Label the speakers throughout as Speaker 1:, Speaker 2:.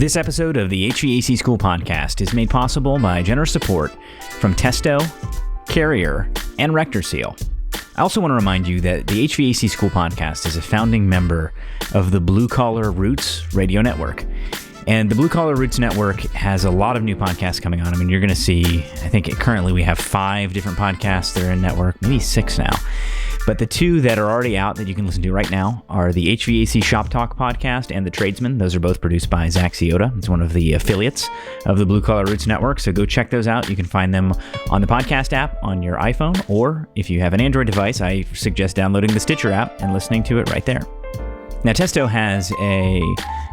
Speaker 1: This episode of the HVAC School podcast is made possible by generous support from Testo, Carrier, and RectorSeal. I also want to remind you that the HVAC School podcast is a founding member of the Blue Collar Roots radio network. And the Blue Collar Roots network has a lot of new podcasts coming on. I mean, you're going to see, I think currently we have 5 different podcasts that are in network, maybe 6 now. But the 2 that are already out that you can listen to right now are the HVAC Shop Talk podcast and The Tradesman. Those are both produced by Zach Ciota. It's one of the affiliates of the Blue Collar Roots network. So go check those out. You can find them on the podcast app on your iPhone, or if you have an Android device, I suggest downloading the Stitcher app and listening to it right there. Now, Testo has a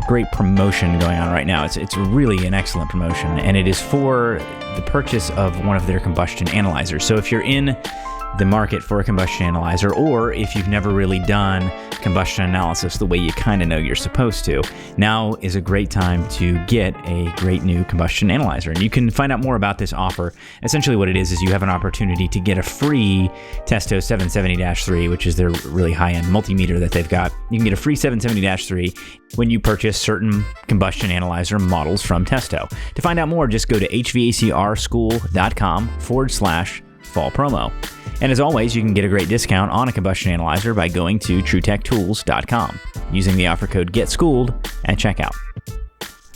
Speaker 1: great promotion going on right now. It's really an excellent promotion, and it is for the purchase of one of their combustion analyzers. So if you're in the market for a combustion analyzer, or if you've never really done combustion analysis the way you kind of know you're supposed to, now is a great time to get a great new combustion analyzer. And you can find out more about this offer. Essentially what it is you have an opportunity to get a free Testo 770-3, which is their really high-end multimeter that they've got. You can get a free 770-3 when you purchase certain combustion analyzer models from Testo. To find out more, just go to hvacrschool.com/fall promo. And as always, you can get a great discount on a combustion analyzer by going to TruTechTools.com using the offer code GETSchooled at checkout.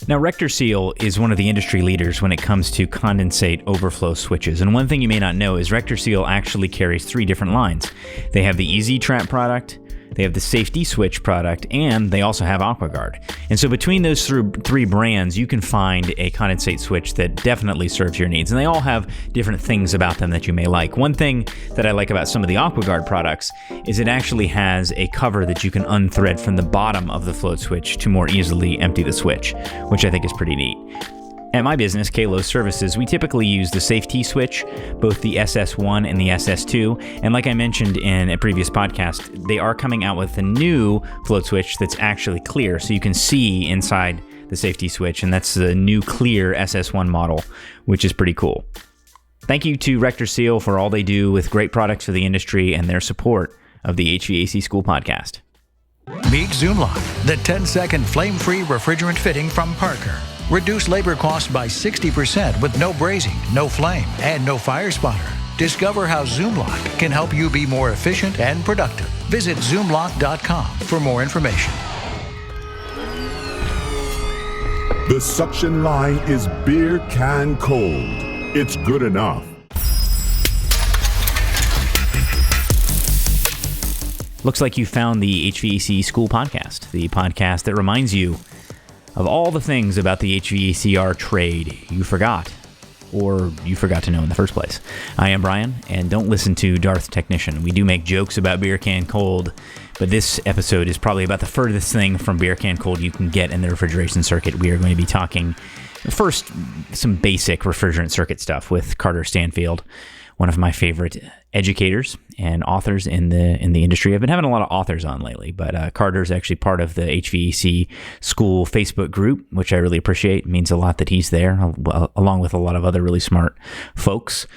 Speaker 1: Now, RectorSeal is one of the industry leaders when it comes to condensate overflow switches. And one thing you may not know is RectorSeal actually carries 3 different lines. They have the Easy Trap product, they have the Safety Switch product, and they also have AquaGuard. And so between those 3 brands, you can find a condensate switch that definitely serves your needs. And they all have different things about them that you may like. One thing that I like about some of the AquaGuard products is it actually has a cover that you can unthread from the bottom of the float switch to more easily empty the switch, which I think is pretty neat. At my business, Kalos Services, we typically use the Safety Switch, both the SS1 and the SS2. And like I mentioned in a previous podcast, they are coming out with a new float switch that's actually clear, so you can see inside the Safety Switch, and that's the new clear SS1 model, which is pretty cool. Thank you to RectorSeal for all they do with great products for the industry and their support of the HVAC School podcast.
Speaker 2: Meet Zoomlock, the 10-second flame-free refrigerant fitting from Parker. Reduce labor costs by 60% with no brazing, no flame, and no fire spotter. Discover how Zoomlock can help you be more efficient and productive. Visit Zoomlock.com for more information.
Speaker 3: The suction line is beer can cold. It's good enough.
Speaker 1: Looks like you found the HVAC School podcast, the podcast that reminds you of all the things about the HVACR trade you forgot, or you forgot to know in the first place. I am Brian, and don't listen to Darth Technician. We do make jokes about beer can cold, but this episode is probably about the furthest thing from beer can cold you can get in the refrigeration circuit. We are going to be talking first some basic refrigerant circuit stuff with Carter Stanfield, one of my favorite educators and authors in the industry. I've been having a lot of authors on lately, but Carter's actually part of the HVAC School Facebook group, which I really appreciate. It means a lot that he's there, along with a lot of other really smart folks.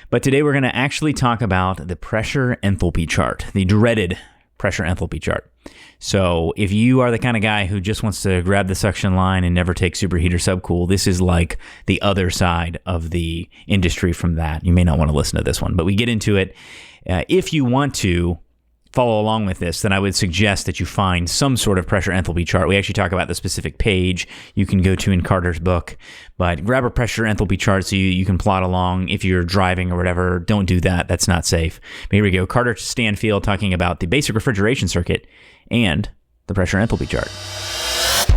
Speaker 1: But today we're going to actually talk about the pressure-enthalpy chart, the dreaded pressure-enthalpy chart. So if you are the kind of guy who just wants to grab the suction line and never take Superheat or Subcool, this is like the other side of the industry from that. You may not want to listen to this one, but we get into it. If you want to follow along with this, then I would suggest that you find some sort of pressure-enthalpy chart. We actually talk about the specific page you can go to in Carter's book, but grab a pressure-enthalpy chart so you can plot along if you're driving or whatever. Don't do that. That's not safe. But here we go. Carter Stanfield talking about the basic refrigeration circuit and the pressure-enthalpy chart. All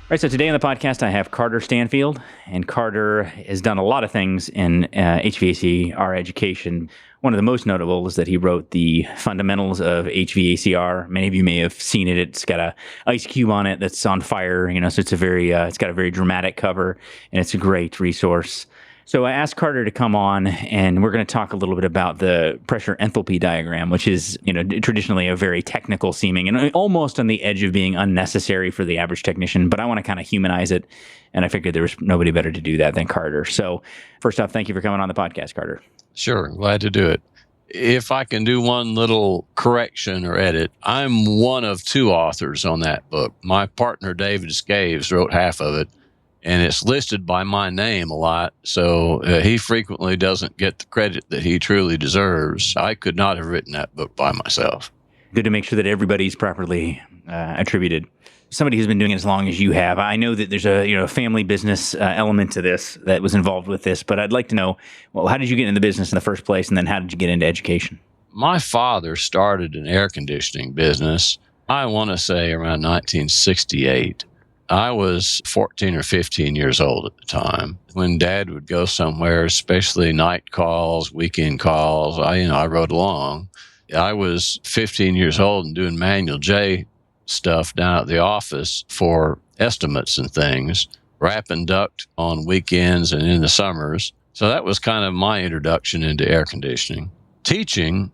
Speaker 1: right, so today on the podcast, I have Carter Stanfield, and Carter has done a lot of things in HVACR education. One of the most notable is that he wrote the Fundamentals of HVACR. Many of you may have seen it. It's got a ice cube on it that's on fire, so it's it's got a very dramatic cover, and it's a great resource. So I asked Carter to come on, and we're going to talk a little bit about the pressure enthalpy diagram, which is, traditionally a very technical seeming and almost on the edge of being unnecessary for the average technician, but I want to kind of humanize it, and I figured there was nobody better to do that than Carter. So first off, thank you for coming on the podcast, Carter.
Speaker 4: Sure, glad to do it. If I can do one little correction or edit, I'm one of two authors on that book. My partner, David Scavs, wrote half of it, and it's listed by my name a lot. So he frequently doesn't get the credit that he truly deserves. I could not have written that book by myself.
Speaker 1: Good to make sure that everybody's properly attributed. Somebody who's been doing it as long as you have, I know that there's a family business element to this that was involved with this, but I'd like to know, well, how did you get into the business in the first place, and then how did you get into education?
Speaker 4: My father started an air conditioning business, I want to say around 1968. I was 14 or 15 years old at the time. When Dad would go somewhere, especially night calls, weekend calls, I rode along. I was 15 years old and doing manual J stuff down at the office for estimates and things, wrap and duct on weekends and in the summers. So that was kind of my introduction into air conditioning. Teaching,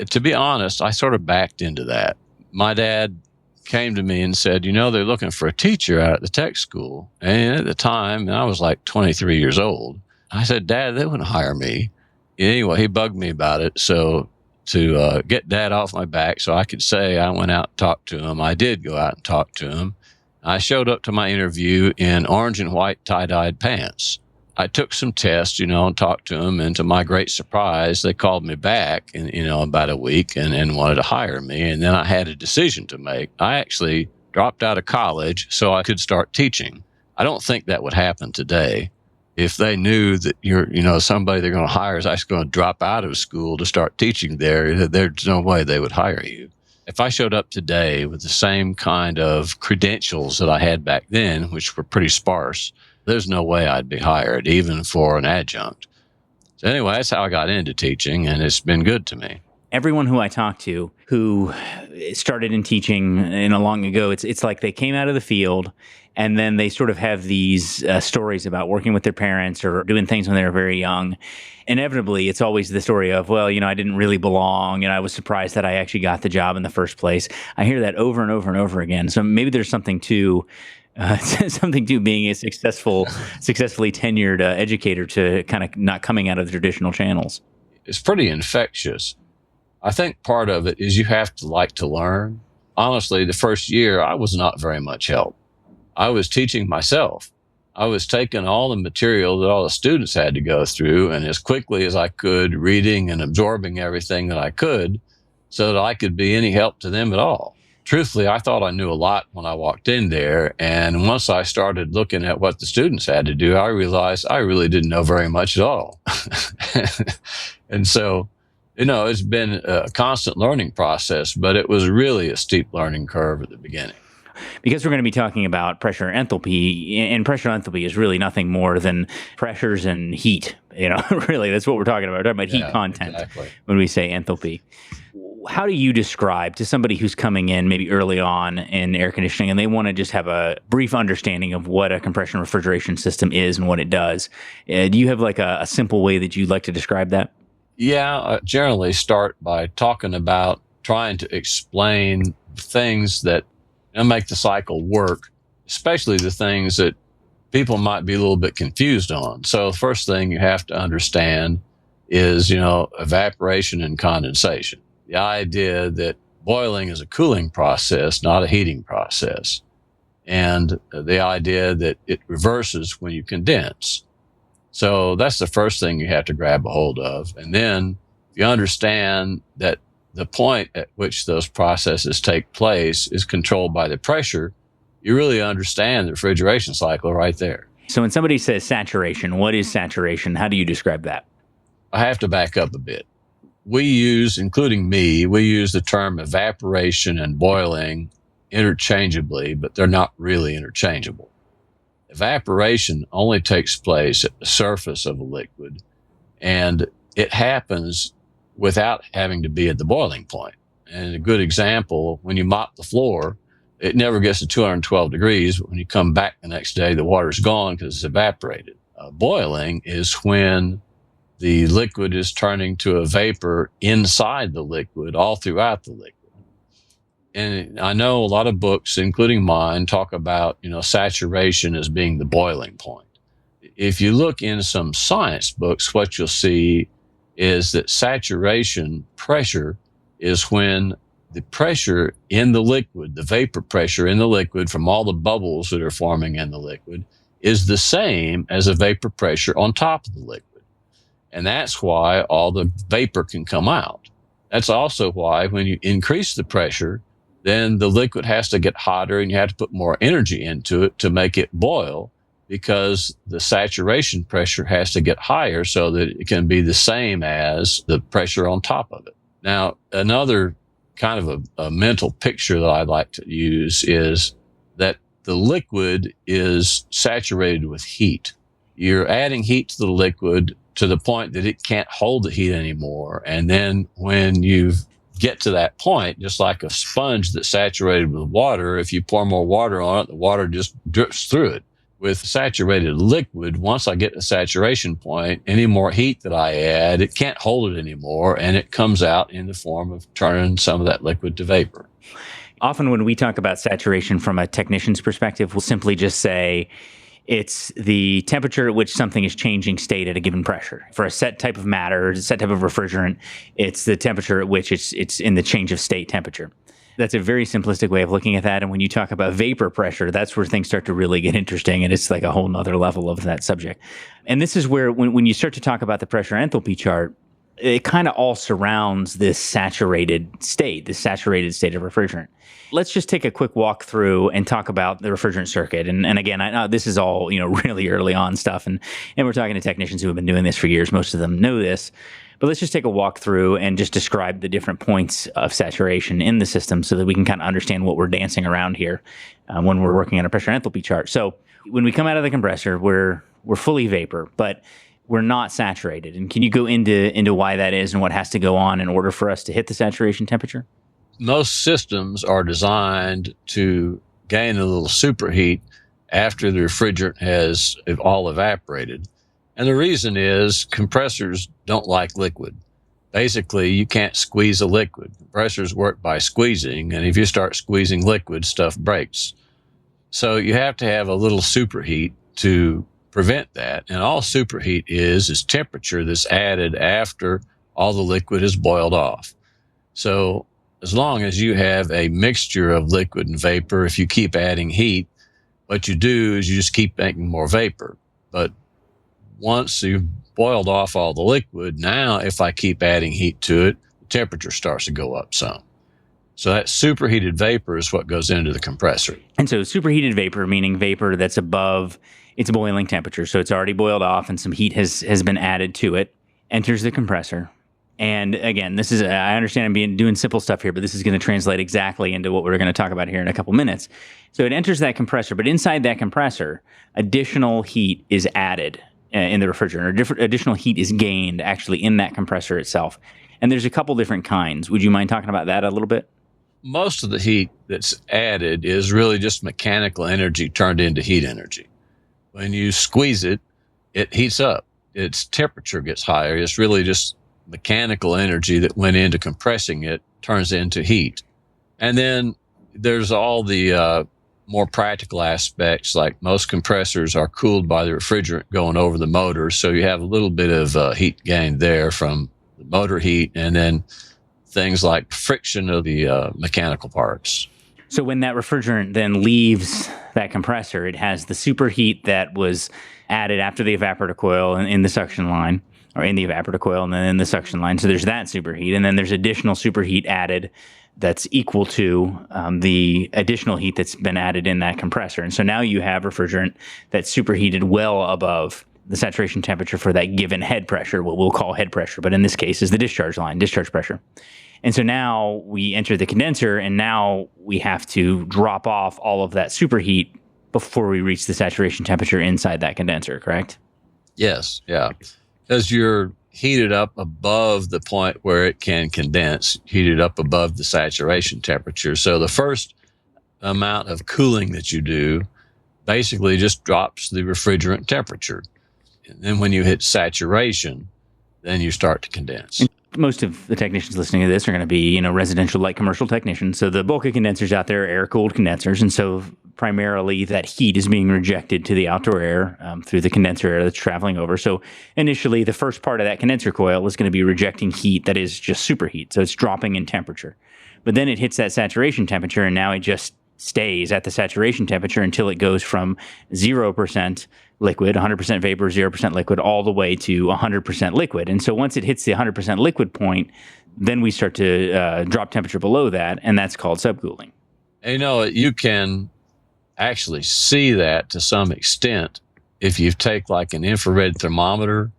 Speaker 4: to be honest, I sort of backed into that. My dad came to me and said, they're looking for a teacher out at the tech school. And at the time, I was like 23 years old. I said, Dad, they wouldn't hire me. Anyway, he bugged me about it. So to get Dad off my back so I could say I went out and talked to him. I did go out and talk to him. I showed up to my interview in orange and white tie-dyed pants. I took some tests, and talked to him. And to my great surprise, they called me back in, about a week and wanted to hire me. And then I had a decision to make. I actually dropped out of college so I could start teaching. I don't think that would happen today. If they knew that you're, somebody they're going to hire is actually going to drop out of school to start teaching there's no way they would hire you. If I showed up today with the same kind of credentials that I had back then, which were pretty sparse, there's no way I'd be hired, even for an adjunct. So anyway, that's how I got into teaching, and it's been good to me.
Speaker 1: Everyone who I talk to who started in teaching long ago, it's like they came out of the field and then they sort of have these stories about working with their parents or doing things when they were very young. Inevitably, it's always the story of, well, I didn't really belong and I was surprised that I actually got the job in the first place. I hear that over and over and over again. So maybe there's something to being a successfully tenured educator to kind of not coming out of the traditional channels.
Speaker 4: It's pretty infectious. I think part of it is you have to like to learn. Honestly, the first year, I was not very much help. I was teaching myself. I was taking all the material that all the students had to go through and as quickly as I could, reading and absorbing everything that I could so that I could be any help to them at all. Truthfully, I thought I knew a lot when I walked in there. And once I started looking at what the students had to do, I realized I really didn't know very much at all. And so, it's been a constant learning process, but it was really a steep learning curve at the beginning.
Speaker 1: Because we're going to be talking about pressure enthalpy, and pressure enthalpy is really nothing more than pressures and heat. Really, that's what we're talking about. We're talking about heat content when we say enthalpy. How do you describe to somebody who's coming in maybe early on in air conditioning and they want to just have a brief understanding of what a compression refrigeration system is and what it does? Do you have like a simple way that you'd like to describe that?
Speaker 4: Yeah, I generally start by talking about trying to explain things that make the cycle work, especially the things that people might be a little bit confused on. So the first thing you have to understand is, evaporation and condensation. The idea that boiling is a cooling process, not a heating process. And the idea that it reverses when you condense. So that's the first thing you have to grab a hold of. And then you understand that the point at which those processes take place is controlled by the pressure. You really understand the refrigeration cycle right there.
Speaker 1: So when somebody says saturation, what is saturation? How do you describe that?
Speaker 4: I have to back up a bit. We use the term evaporation and boiling interchangeably, but they're not really interchangeable. Evaporation only takes place at the surface of a liquid, and it happens without having to be at the boiling point. And a good example, when you mop the floor, it never gets to 212 degrees. But when you come back the next day, the water's gone because it's evaporated. Boiling is when the liquid is turning to a vapor inside the liquid all throughout the liquid. And I know a lot of books, including mine, talk about, saturation as being the boiling point. If you look in some science books, what you'll see is that saturation pressure is when the pressure in the liquid, the vapor pressure in the liquid from all the bubbles that are forming in the liquid, is the same as the vapor pressure on top of the liquid. And that's why all the vapor can come out. That's also why when you increase the pressure, then the liquid has to get hotter and you have to put more energy into it to make it boil, because the saturation pressure has to get higher so that it can be the same as the pressure on top of it. Now, another kind of a mental picture that I like to use is that the liquid is saturated with heat. You're adding heat to the liquid to the point that it can't hold the heat anymore. And then when you get to that point, just like a sponge that's saturated with water, if you pour more water on it, the water just drips through it. With saturated liquid, once I get to saturation point, any more heat that I add, it can't hold it anymore, and it comes out in the form of turning some of that liquid to vapor.
Speaker 1: Often when we talk about saturation from a technician's perspective, we'll simply just say it's the temperature at which something is changing state at a given pressure. For a set type of matter, a set type of refrigerant, it's the temperature at which it's in the change of state temperature. That's a very simplistic way of looking at that. And when you talk about vapor pressure, that's where things start to really get interesting. And it's like a whole nother level of that subject. And this is where, when you start to talk about the pressure enthalpy chart, it kind of all surrounds this saturated state of refrigerant. Let's just take a quick walk through and talk about the refrigerant circuit. And again, I know this is all, really early on stuff. And we're talking to technicians who have been doing this for years. Most of them know this. But let's just take a walk through and just describe the different points of saturation in the system so that we can kind of understand what we're dancing around here when we're working on a pressure enthalpy chart. So when we come out of the compressor, we're fully vapor, but we're not saturated. And can you go into why that is and what has to go on in order for us to hit the saturation temperature?
Speaker 4: Most systems are designed to gain a little superheat after the refrigerant has all evaporated. And the reason is compressors don't like liquid. Basically, you can't squeeze a liquid. Compressors work by squeezing, and if you start squeezing liquid, stuff breaks. So you have to have a little superheat to prevent that. And all superheat is temperature that's added after all the liquid is boiled off. So as long as you have a mixture of liquid and vapor, if you keep adding heat, what you do is you just keep making more vapor. But once you've boiled off all the liquid, now if I keep adding heat to it, the temperature starts to go up some. So that superheated vapor is what goes into the compressor.
Speaker 1: And so superheated vapor, meaning vapor that's above its boiling temperature. So it's already boiled off and some heat has been added to it, enters the compressor. And again, this is, I understand I'm doing simple stuff here, but this is going to translate exactly into what we're going to talk about here in a couple minutes. So it enters that compressor, but inside that compressor, additional heat is added in the refrigerant, or additional heat is gained actually in that compressor itself. And there's a couple different kinds. Would you mind talking about that a little bit?
Speaker 4: Most of the heat that's added is really just mechanical energy turned into heat energy. When you squeeze it, it heats up. Its temperature gets higher. It's really just mechanical energy that went into compressing it turns into heat. And then there's all the more practical aspects, like most compressors are cooled by the refrigerant going over the motor. So you have a little bit of heat gain there from the motor heat, and then things like friction of the mechanical parts.
Speaker 1: So when that refrigerant then leaves that compressor, it has the superheat that was added after the evaporator coil in the suction line, or in the evaporator coil and then in the suction line. So there's that superheat. And then there's additional superheat added that's equal to the additional heat that's been added in that compressor. And so now you have refrigerant that's superheated well above the saturation temperature for that given head pressure, what we'll call head pressure, but in this case is the discharge line, discharge pressure. And so now we enter the condenser, and now we have to drop off all of that superheat before we reach the saturation temperature inside that condenser, correct?
Speaker 4: Yes, yeah. Because you're heated up above the point where it can condense, heated up above the saturation temperature. So the first amount of cooling that you do basically just drops the refrigerant temperature. And then when you hit saturation, then you start to condense.
Speaker 1: most of the technicians listening to this are going to be, residential, light commercial technicians. So the bulk of condensers out there are air-cooled condensers. And so primarily that heat is being rejected to the outdoor air through the condenser air that's traveling over. So initially, the first part of that condenser coil is going to be rejecting heat that is just superheat. So it's dropping in temperature. But then it hits that saturation temperature, and now it just stays at the saturation temperature until it goes from 0% liquid, 100% vapor, 0% liquid, all the way to 100% liquid. And so once it hits the 100% liquid point, then we start to drop temperature below that, and that's called subcooling.
Speaker 4: You can actually see that to some extent if you take like an infrared thermometer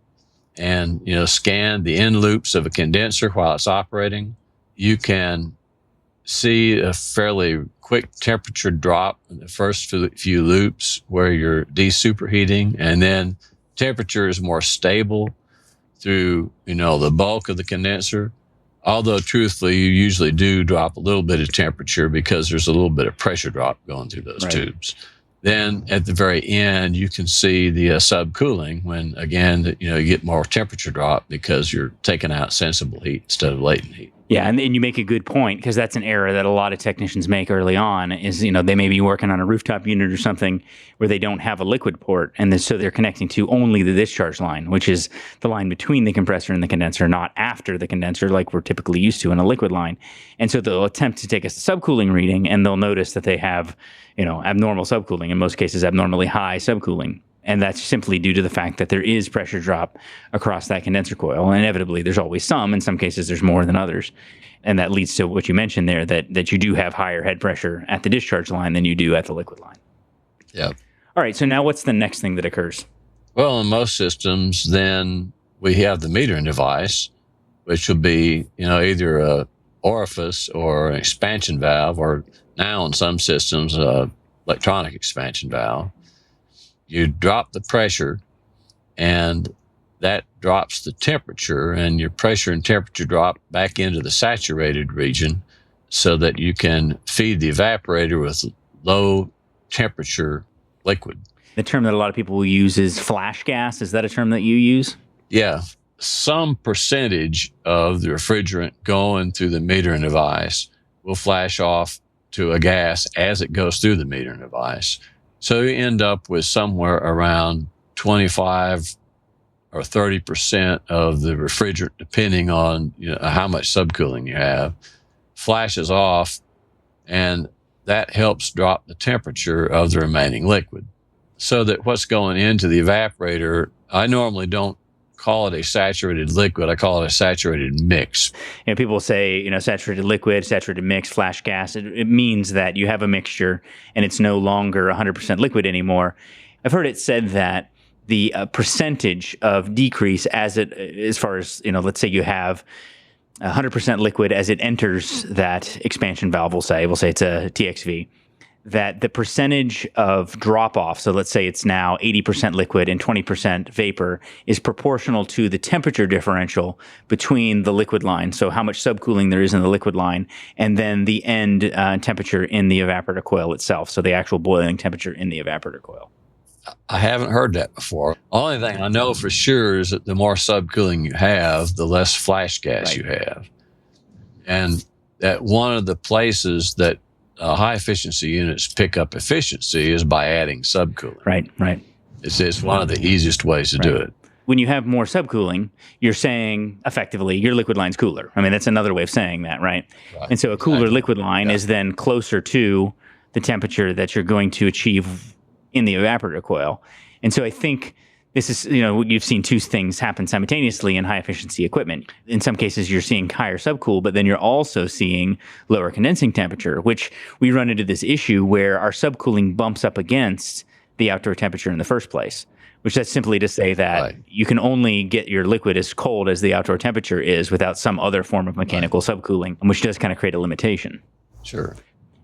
Speaker 4: and, scan the end loops of a condenser while it's operating. You can see a fairly quick temperature drop in the first few loops where you're desuperheating, and then temperature is more stable through, the bulk of the condenser. Although truthfully, you usually do drop a little bit of temperature because there's a little bit of pressure drop going through those tubes. Then at the very end, you can see the subcooling when, again, you get more temperature drop because you're taking out sensible heat instead of latent heat.
Speaker 1: Yeah, and you make a good point, because that's an error that a lot of technicians make early on is, they may be working on a rooftop unit or something where they don't have a liquid port, and so they're connecting to only the discharge line, which is the line between the compressor and the condenser, not after the condenser like we're typically used to in a liquid line. And so they'll attempt to take a subcooling reading, and they'll notice that they have, abnormal subcooling, in most cases abnormally high subcooling. And that's simply due to the fact that there is pressure drop across that condenser coil. And inevitably, there's always some. In some cases, there's more than others. And that leads to what you mentioned there, that you do have higher head pressure at the discharge line than you do at the liquid line.
Speaker 4: Yeah.
Speaker 1: All right, so now what's the next thing that occurs?
Speaker 4: Well, in most systems, then we have the metering device, which will be, either a orifice or an expansion valve, or now in some systems, electronic expansion valve. You drop the pressure, and that drops the temperature, and your pressure and temperature drop back into the saturated region so that you can feed the evaporator with low temperature liquid.
Speaker 1: The term that a lot of people will use is flash gas. Is that a term that you use?
Speaker 4: Yeah. Some percentage of the refrigerant going through the metering device will flash off to a gas as it goes through the metering device. So you end up with somewhere around 25 or 30% of the refrigerant, depending on how much subcooling you have, flashes off, and that helps drop the temperature of the remaining liquid. So that what's going into the evaporator, I normally don't call it a saturated liquid. I call it a saturated mix.
Speaker 1: People say, saturated liquid, saturated mix, flash gas. It means that you have a mixture and it's no longer 100% liquid anymore. I've heard it said that the percentage of decrease as far as, let's say you have 100% liquid as it enters that expansion valve, we'll say it's a TXV, that the percentage of drop off, so let's say it's now 80% liquid and 20% vapor, is proportional to the temperature differential between the liquid line, so how much subcooling there is in the liquid line, and then the end temperature in the evaporator coil itself, so the actual boiling temperature in the evaporator coil.
Speaker 4: I haven't heard that before. Only thing I know for sure is that the more subcooling you have, the less flash gas you have. And that one of the places that high efficiency units pick up efficiency is by adding subcooling.
Speaker 1: Right.
Speaker 4: It's one of the easiest ways to do it.
Speaker 1: When you have more subcooling, you're saying effectively your liquid line's cooler. I mean, that's another way of saying that, right? And so a cooler liquid line is then closer to the temperature that you're going to achieve in the evaporator coil. And so I think this is, you've seen two things happen simultaneously in high efficiency equipment. In some cases, you're seeing higher subcool, but then you're also seeing lower condensing temperature, which we run into this issue where our subcooling bumps up against the outdoor temperature in the first place, which that's simply to say that you can only get your liquid as cold as the outdoor temperature is without some other form of mechanical subcooling, which does kind of create a limitation.
Speaker 4: Sure.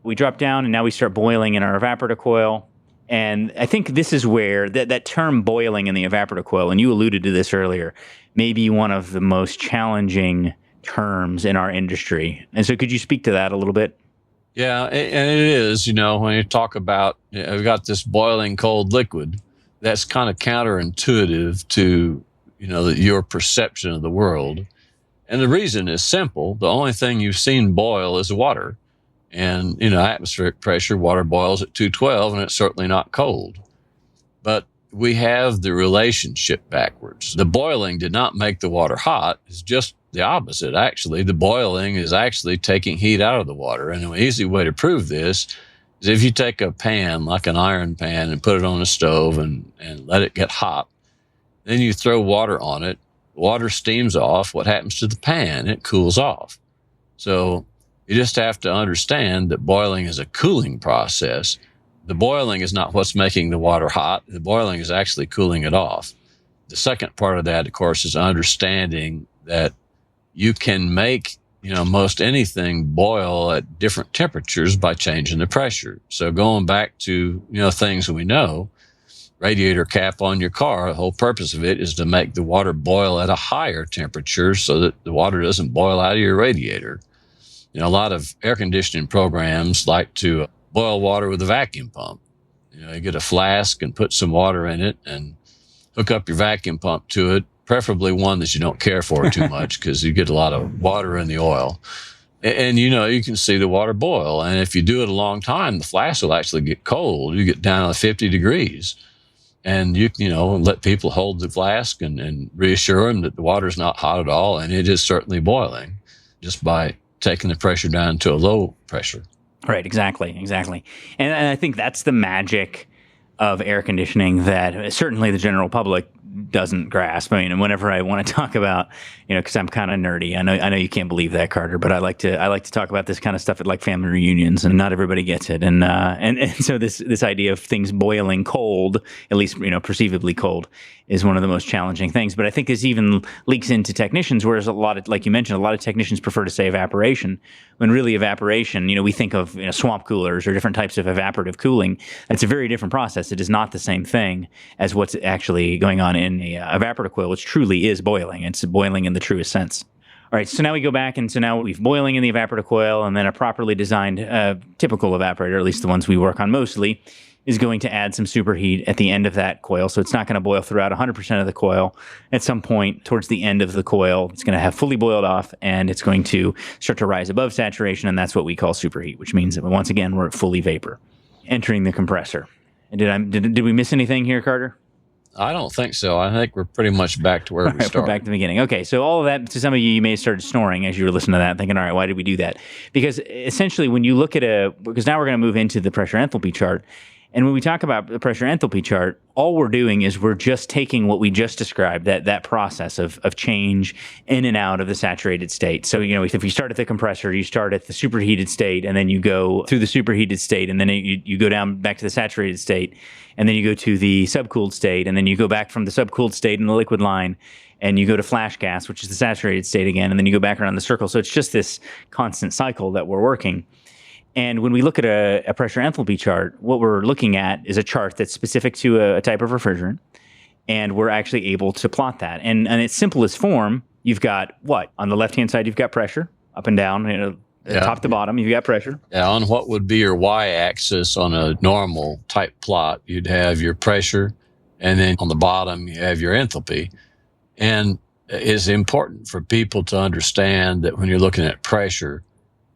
Speaker 1: We drop down and now we start boiling in our evaporator coil. And I think this is where that term boiling in the evaporator coil, and you alluded to this earlier, may be one of the most challenging terms in our industry. And so could you speak to that a little bit?
Speaker 4: Yeah, and it is, when you talk about, we've got this boiling cold liquid, that's kind of counterintuitive to, your perception of the world. And the reason is simple. The only thing you've seen boil is water. And, atmospheric pressure, water boils at 212, and it's certainly not cold. But we have the relationship backwards. The boiling did not make the water hot. It's just the opposite, actually. The boiling is actually taking heat out of the water. And an easy way to prove this is if you take a pan, like an iron pan, and put it on the stove and let it get hot, then you throw water on it, water steams off. What happens to the pan? It cools off. So you just have to understand that boiling is a cooling process. The boiling is not what's making the water hot. The boiling is actually cooling it off. The second part of that, of course, is understanding that you can make, most anything boil at different temperatures by changing the pressure. So going back to, things we know, radiator cap on your car, the whole purpose of it is to make the water boil at a higher temperature so that the water doesn't boil out of your radiator. A lot of air conditioning programs like to boil water with a vacuum pump. You get a flask and put some water in it and hook up your vacuum pump to it, preferably one that you don't care for too much because you get a lot of water in the oil. And, you can see the water boil. And if you do it a long time, the flask will actually get cold. You get down to 50 degrees. And you let people hold the flask and reassure them that the water's not hot at all. And it is certainly boiling just by taking the pressure down to a low pressure.
Speaker 1: Right, exactly. And I think that's the magic of air conditioning that certainly the general public doesn't grasp. I mean, whenever I want to talk about, because I'm kind of nerdy. I know you can't believe that, Carter, but I like to talk about this kind of stuff at like family reunions, and not everybody gets it. And so this idea of things boiling cold, at least perceivably cold, is one of the most challenging things. But I think this even leaks into technicians, whereas a lot of, like you mentioned, a lot of technicians prefer to say evaporation, when really evaporation, we think of swamp coolers or different types of evaporative cooling. It's a very different process. It is not the same thing as what's actually going on in a evaporator coil, which truly is boiling. It's boiling in the truest sense. All right, so now we go back, and so now we've boiling in the evaporator coil, and then a properly designed typical evaporator, at least the ones we work on mostly, is going to add some superheat at the end of that coil. So it's not going to boil throughout 100% of the coil. At some point towards the end of the coil, it's going to have fully boiled off, and it's going to start to rise above saturation, and that's what we call superheat, which means that once again, we're at fully vapor. Entering the compressor. Did we miss anything here, Carter?
Speaker 4: I don't think so. I think we're pretty much back to where we started.
Speaker 1: We're back to the beginning. Okay, so all of that, to some of you may have started snoring as you were listening to that, thinking, all right, why did we do that? Because essentially when you look at because now we're going to move into the pressure enthalpy chart, and when we talk about the pressure enthalpy chart, all we're doing is we're just taking what we just described, that process of change in and out of the saturated state. So, if you start at the compressor, you start at the superheated state, and then you go through the superheated state, and then you go down back to the saturated state, and then you go to the subcooled state, and then you go back from the subcooled state in the liquid line, and you go to flash gas, which is the saturated state again, and then you go back around the circle. So it's just this constant cycle that we're working. And when we look at a pressure enthalpy chart, what we're looking at is a chart that's specific to a type of refrigerant, and we're actually able to plot that. And in its simplest form, you've got what? On the left-hand side, you've got pressure, up and down, top to bottom, you've got pressure.
Speaker 4: Yeah, on what would be your y-axis on a normal type plot, you'd have your pressure, and then on the bottom, you have your enthalpy. And it's important for people to understand that when you're looking at pressure,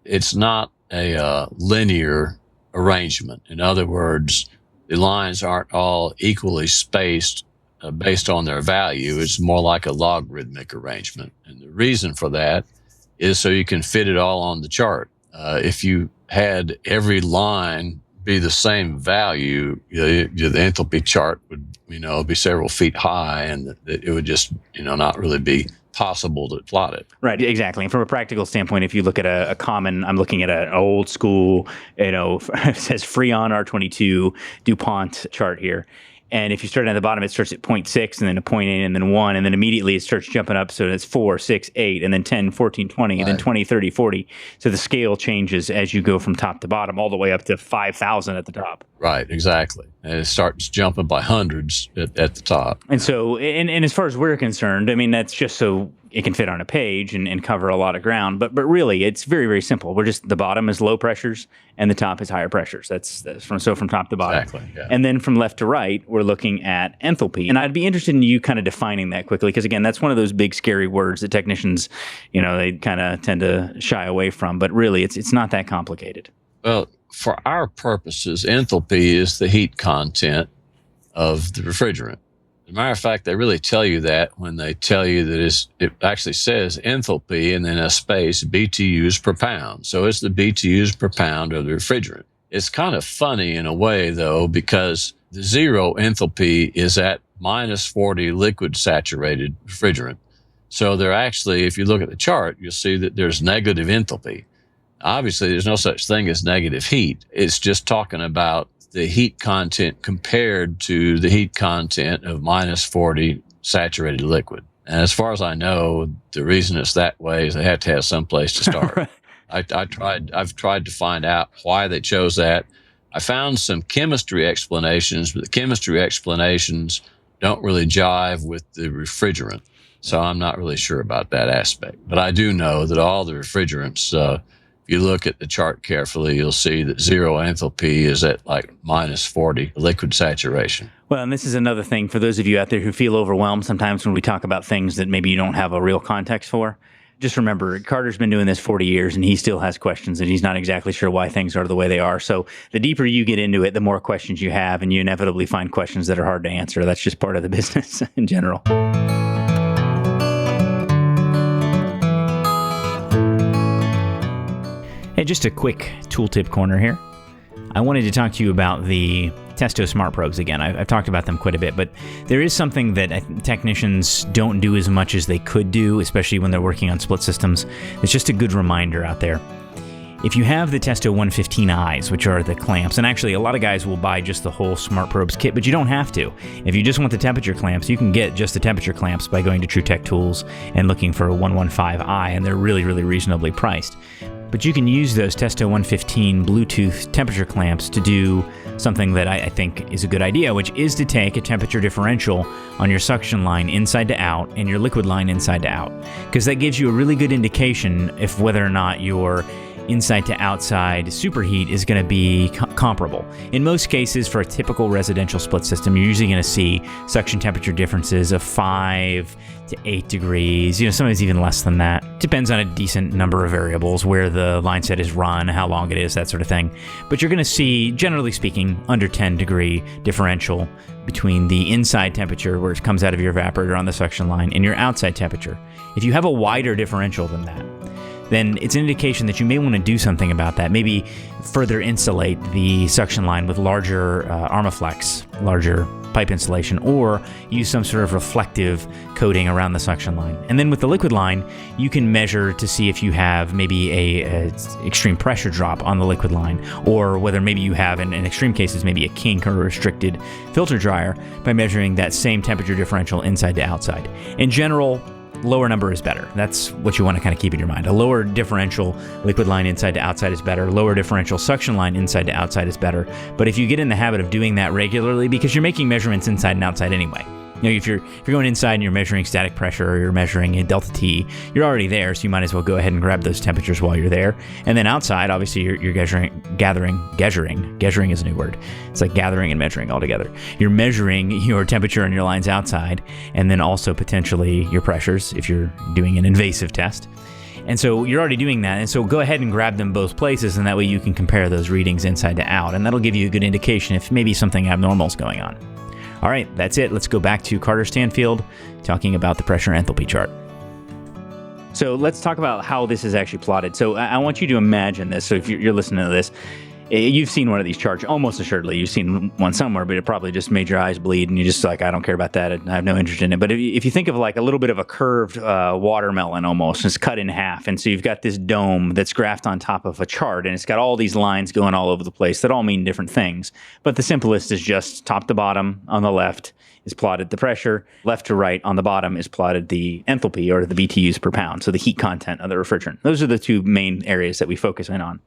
Speaker 4: it's not a linear arrangement. In other words, the lines aren't all equally spaced based on their value. It's more like a logarithmic arrangement. And the reason for that is so you can fit it all on the chart. If you had every line be the same value, the enthalpy chart would, be several feet high, and it would just, not really be possible to plot it.
Speaker 1: Right, exactly. And from a practical standpoint, if you look at a common, I'm looking at an old school, it says Freon R22 DuPont chart here. And if you start at the bottom, it starts at 0.6 and then a 0.8 and then 1, and then immediately it starts jumping up. So it's 4, 6, 8, and then 10, 14, 20, and then 20, 30, 40. So the scale changes as you go from top to bottom, all the way up to 5,000 at the top.
Speaker 4: Right, exactly. And it starts jumping by hundreds at the top.
Speaker 1: And so, and as far as we're concerned, I mean, that's just so it can fit on a page and cover a lot of ground. But really, it's very, very simple. We're just, the bottom is low pressures and the top is higher pressures. That's from top to bottom.
Speaker 4: Exactly. Yeah.
Speaker 1: And then from left to right, we're looking at enthalpy. And I'd be interested in you kind of defining that quickly, because again, that's one of those big scary words that technicians, they kind of tend to shy away from. But really, it's not that complicated.
Speaker 4: Well, for our purposes, enthalpy is the heat content of the refrigerant. As a matter of fact, they really tell you that when they tell you that it actually says enthalpy and then a space BTUs per pound. So it's the BTUs per pound of the refrigerant. It's kind of funny in a way, though, because the zero enthalpy is at minus 40 liquid saturated refrigerant. So they're actually, if you look at the chart, you'll see that there's negative enthalpy. Obviously, there's no such thing as negative heat. It's just talking about the heat content compared to the heat content of minus 40 saturated liquid. And as far as I know, the reason it's that way is they have to have some place to start.
Speaker 1: Right.
Speaker 4: I've tried to find out why they chose that. I found some chemistry explanations, but the chemistry explanations don't really jive with the refrigerant. So I'm not really sure about that aspect. But I do know that all the refrigerants, if you look at the chart carefully, you'll see that zero enthalpy is at like minus 40 liquid saturation.
Speaker 1: Well, and this is another thing for those of you out there who feel overwhelmed sometimes when we talk about things that maybe you don't have a real context for. Just remember, Carter's been doing this 40 years and he still has questions and he's not exactly sure why things are the way they are. So the deeper you get into it, the more questions you have, and you inevitably find questions that are hard to answer. That's just part of the business in general. Hey, just a quick tooltip corner here. I wanted to talk to you about the Testo Smart Probes again. I've talked about them quite a bit, but there is something that technicians don't do as much as they could do, especially when they're working on split systems. It's just a good reminder out there. If you have the Testo 115Is, which are the clamps, and actually a lot of guys will buy just the whole Smart Probes kit, but you don't have to. If you just want the temperature clamps, you can get just the temperature clamps by going to TruTech Tools and looking for a 115i, and they're really, really reasonably priced. But you can use those Testo 115 Bluetooth temperature clamps to do something that I think is a good idea, which is to take a temperature differential on your suction line inside to out and your liquid line inside to out, because that gives you a really good indication if whether or not your inside to outside superheat is going to be comparable. In most cases, for a typical residential split system, you're usually going to see suction temperature differences of 5 to 8 degrees, sometimes even less than that. Depends on a decent number of variables, where the line set is run, how long it is, that sort of thing. But you're going to see, generally speaking, under 10 degree differential between the inside temperature, where it comes out of your evaporator on the suction line, and your outside temperature. If you have a wider differential than that, then it's an indication that you may want to do something about that. Maybe further insulate the suction line with larger Armaflex, larger pipe insulation, or use some sort of reflective coating around the suction line. And then with the liquid line, you can measure to see if you have maybe a extreme pressure drop on the liquid line, or whether maybe you have, in extreme cases, maybe a kink or a restricted filter dryer, by measuring that same temperature differential inside to outside. In general, lower number is better. That's what you want to kind of keep in your mind. A lower differential liquid line inside to outside is better. Lower differential suction line inside to outside is better. But if you get in the habit of doing that regularly, because you're making measurements inside and outside anyway. If you're going inside and you're measuring static pressure, or you're measuring a delta T, you're already there, so you might as well go ahead and grab those temperatures while you're there. And then outside, obviously, you're gathering is a new word. It's like gathering and measuring all together. You're measuring your temperature on your lines outside, and then also potentially your pressures if you're doing an invasive test. And so you're already doing that, and so go ahead and grab them both places, and that way you can compare those readings inside to out, and that'll give you a good indication if maybe something abnormal is going on. All right, that's it. Let's go back to Carter Stanfield talking about the pressure enthalpy chart. So let's talk about how this is actually plotted. So I want you to imagine this. So if you're listening to this, you've seen one of these charts, almost assuredly. You've seen one somewhere, but it probably just made your eyes bleed, and you're just like, I don't care about that. I have no interest in it. But if you think of like a little bit of a curved watermelon almost, it's cut in half. And so you've got this dome that's graphed on top of a chart, and it's got all these lines going all over the place that all mean different things. But the simplest is just top to bottom on the left is plotted the pressure, left to right on the bottom is plotted the enthalpy, or the BTUs per pound, so the heat content of the refrigerant. Those are the two main areas that we focus in on.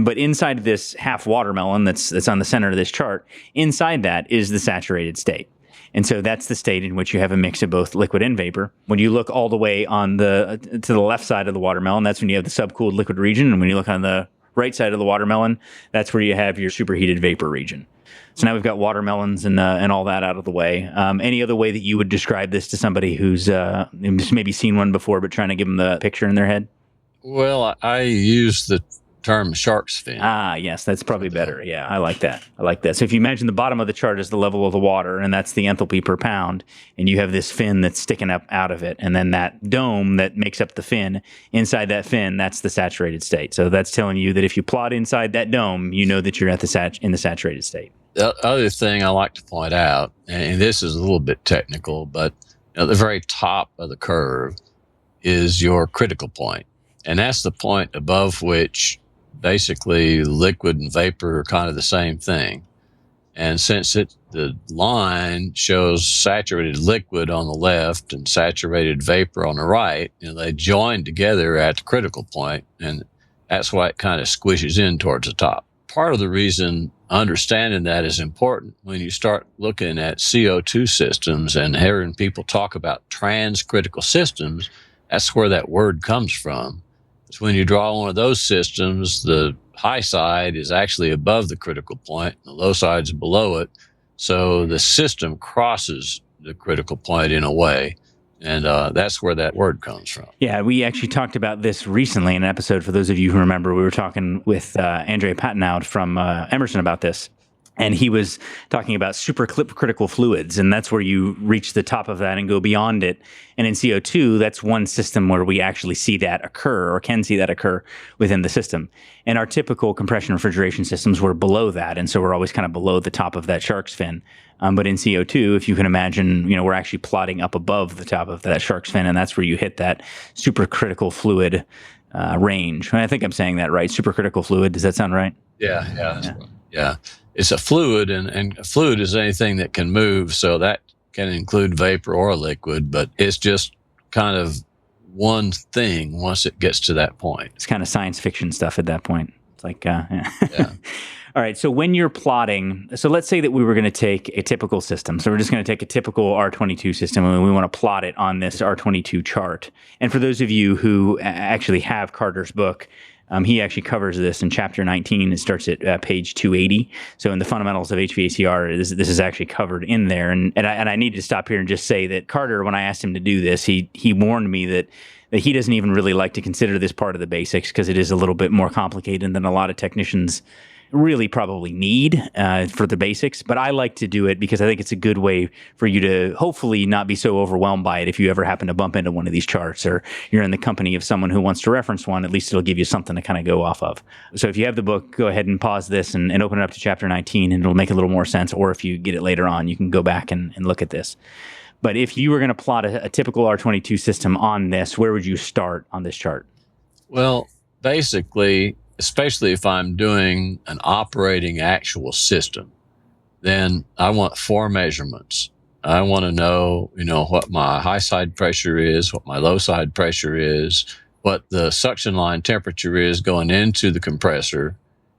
Speaker 1: But inside this half watermelon that's on the center of this chart, inside that is the saturated state. And so that's the state in which you have a mix of both liquid and vapor. When you look all the way on to the left side of the watermelon, that's when you have the subcooled liquid region. And when you look on the right side of the watermelon, that's where you have your superheated vapor region. So now we've got watermelons and all that out of the way. Any other way that you would describe this to somebody who's maybe seen one before, but trying to give them the picture in their head?
Speaker 4: Well, I use the term shark's fin.
Speaker 1: Ah, yes, that's probably better. Yeah, I like that. So if you imagine the bottom of the chart is the level of the water, and that's the enthalpy per pound, and you have this fin that's sticking up out of it, and then that dome that makes up the fin, inside that fin, that's the saturated state. So that's telling you that if you plot inside that dome, you know that you're at in the saturated state.
Speaker 4: The other thing I like to point out, and this is a little bit technical, but at the very top of the curve is your critical point. And that's the point above which basically liquid and vapor are kind of the same thing. And since the line shows saturated liquid on the left and saturated vapor on the right, they join together at the critical point, and that's why it kind of squishes in towards the top. Part of the reason understanding that is important when you start looking at CO2 systems and hearing people talk about transcritical systems, that's where that word comes from. So when you draw one of those systems, the high side is actually above the critical point, and the low side is below it. So the system crosses the critical point in a way, and that's where that word comes from.
Speaker 1: Yeah, we actually talked about this recently in an episode. For those of you who remember, we were talking with Andre Patenaude from Emerson about this. And he was talking about supercritical fluids, and that's where you reach the top of that and go beyond it. And in CO2, that's one system where we actually see that occur, or can see that occur within the system. And our typical compression refrigeration systems were below that, and so we're always kind of below the top of that shark's fin. But in CO2, if you can imagine, we're actually plotting up above the top of that shark's fin, and that's where you hit that supercritical fluid range. And I think I'm saying that right. Supercritical fluid. Does that sound right?
Speaker 4: Yeah. It's a fluid, and a fluid is anything that can move, so that can include vapor or liquid, but it's just kind of one thing once it gets to that point.
Speaker 1: It's kind of science fiction stuff at that point. It's like, yeah. All right, so when you're plotting, so let's say that we were going to take a typical system. So we're just going to take a typical R22 system, and we want to plot it on this R22 chart. And for those of you who actually have Carter's book, he actually covers this in chapter 19. It starts at page 280. So in the Fundamentals of HVACR, this is actually covered in there. And I need to stop here and just say that Carter, when I asked him to do this, he warned me that he doesn't even really like to consider this part of the basics because it is a little bit more complicated than a lot of technicians really probably need for the basics. But I like to do it because I think it's a good way for you to hopefully not be so overwhelmed by it if you ever happen to bump into one of these charts or you're in the company of someone who wants to reference one. At least it'll give you something to kind of go off of. So if you have the book, go ahead and pause this and open it up to chapter 19, and it'll make a little more sense. Or if you get it later on, you can go back and look at this. But if you were going to plot a typical R22 system on this, where would you start on this chart?
Speaker 4: Well, basically, especially if I'm doing an operating actual system, then I want 4 measurements. I want to know, what my high side pressure is, what my low side pressure is, what the suction line temperature is going into the compressor,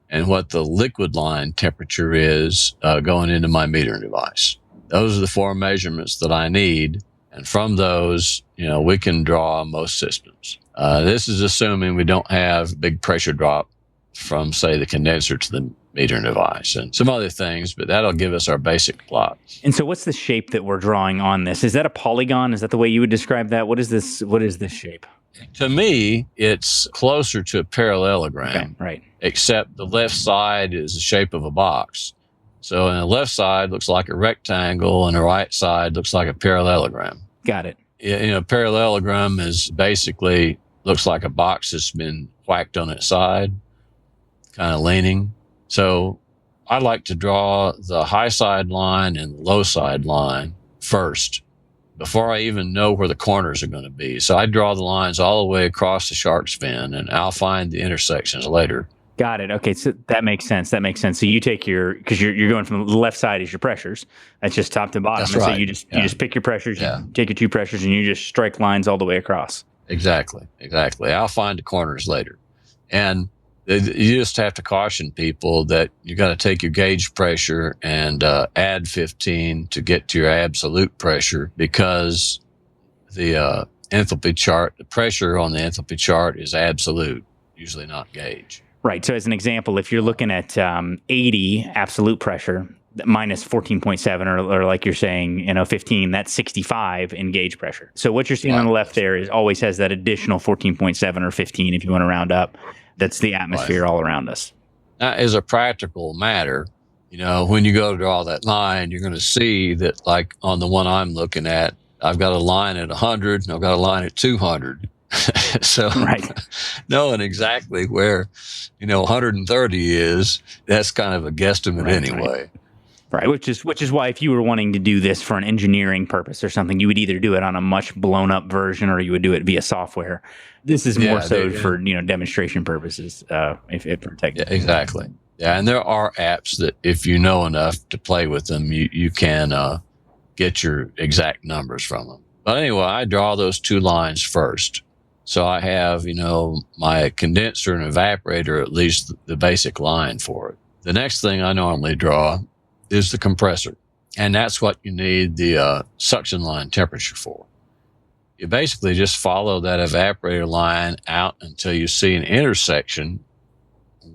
Speaker 4: and what the liquid line temperature is going into my metering device. Those are the 4 measurements that I need. And from those, we can draw most systems. This is assuming we don't have big pressure drop from, say, the condenser to the metering device and some other things, but that'll give us our basic plot.
Speaker 1: And so what's the shape that we're drawing on this? Is that a polygon? Is that the way you would describe that? What is this shape?
Speaker 4: To me, it's closer to a parallelogram.
Speaker 1: Okay, right.
Speaker 4: Except the left side is the shape of a box. So on the left side looks like a rectangle and the right side looks like a parallelogram.
Speaker 1: Got it.
Speaker 4: Parallelogram is basically looks like a box that's been whacked on its side, kind of leaning. So I like to draw the high side line and the low side line first before I even know where the corners are going to be. So I draw the lines all the way across the shark's fin, and I'll find the intersections later.
Speaker 1: Got it. Okay, so that makes sense. So you take because you're going from the left side is your pressures. That's just top to bottom.
Speaker 4: That's right.
Speaker 1: So you just pick your pressures. Yeah. You take your 2 pressures and you just strike lines all the way across.
Speaker 4: Exactly. I'll find the corners later. And You just have to caution people that you got to take your gauge pressure and add 15 to get to your absolute pressure, because the enthalpy chart, the pressure on the enthalpy chart is absolute, usually not gauge.
Speaker 1: Right. So as an example, if you're looking at 80 absolute pressure minus 14.7, or like you're saying, 15, that's 65 in gauge pressure. So what you're seeing on the left there is always has that additional 14.7 or 15 if you want to round up. That's the atmosphere all around us.
Speaker 4: Now, as a practical matter, when you go to draw that line, you're going to see that, like on the one I'm looking at, I've got a line at 100 and I've got a line at 200. So knowing exactly where, 130 is, that's kind of a guesstimate anyway.
Speaker 1: Right. Which is why if you were wanting to do this for an engineering purpose or something, you would either do it on a much blown up version or you would do it via software. This is more so for, demonstration purposes, if technical.
Speaker 4: Yeah, exactly. Yeah. And there are apps that if you know enough to play with them, you can get your exact numbers from them. But anyway, I draw those two lines first. So I have, my condenser and evaporator, at least the basic line for it. The next thing I normally draw is the compressor. And that's what you need the suction line temperature for. You basically just follow that evaporator line out until you see an intersection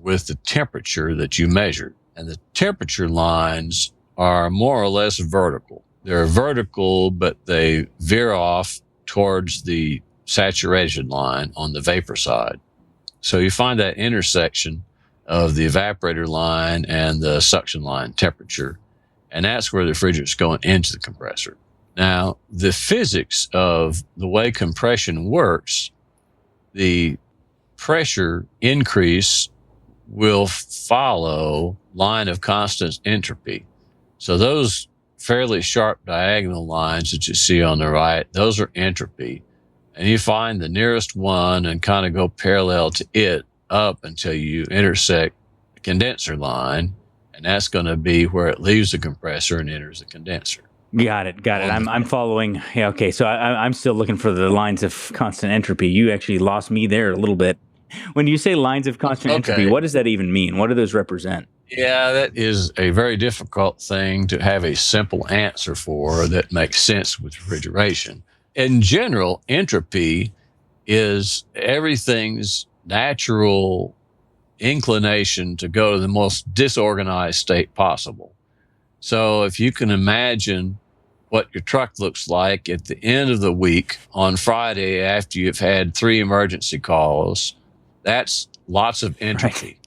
Speaker 4: with the temperature that you measured. And the temperature lines are more or less vertical. They're vertical, but they veer off towards the saturation line on the vapor side. So you find that intersection of the evaporator line and the suction line temperature, and that's where the refrigerant's going into the compressor. Now, the physics of the way compression works, the pressure increase will follow line of constant entropy. So those fairly sharp diagonal lines that you see on the right, those are entropy. And you find the nearest one and kind of go parallel to it up until you intersect the condenser line. And that's going to be where it leaves the compressor and enters the condenser.
Speaker 1: Got it. I'm following. Yeah, okay. So I'm still looking for the lines of constant entropy. You actually lost me there a little bit. When you say lines of constant entropy, what does that even mean? What do those represent?
Speaker 4: Yeah, that is a very difficult thing to have a simple answer for that makes sense with refrigeration. In general, entropy is everything's natural inclination to go to the most disorganized state possible. So if you can imagine what your truck looks like at the end of the week on Friday after you've had 3 emergency calls, that's lots of entropy.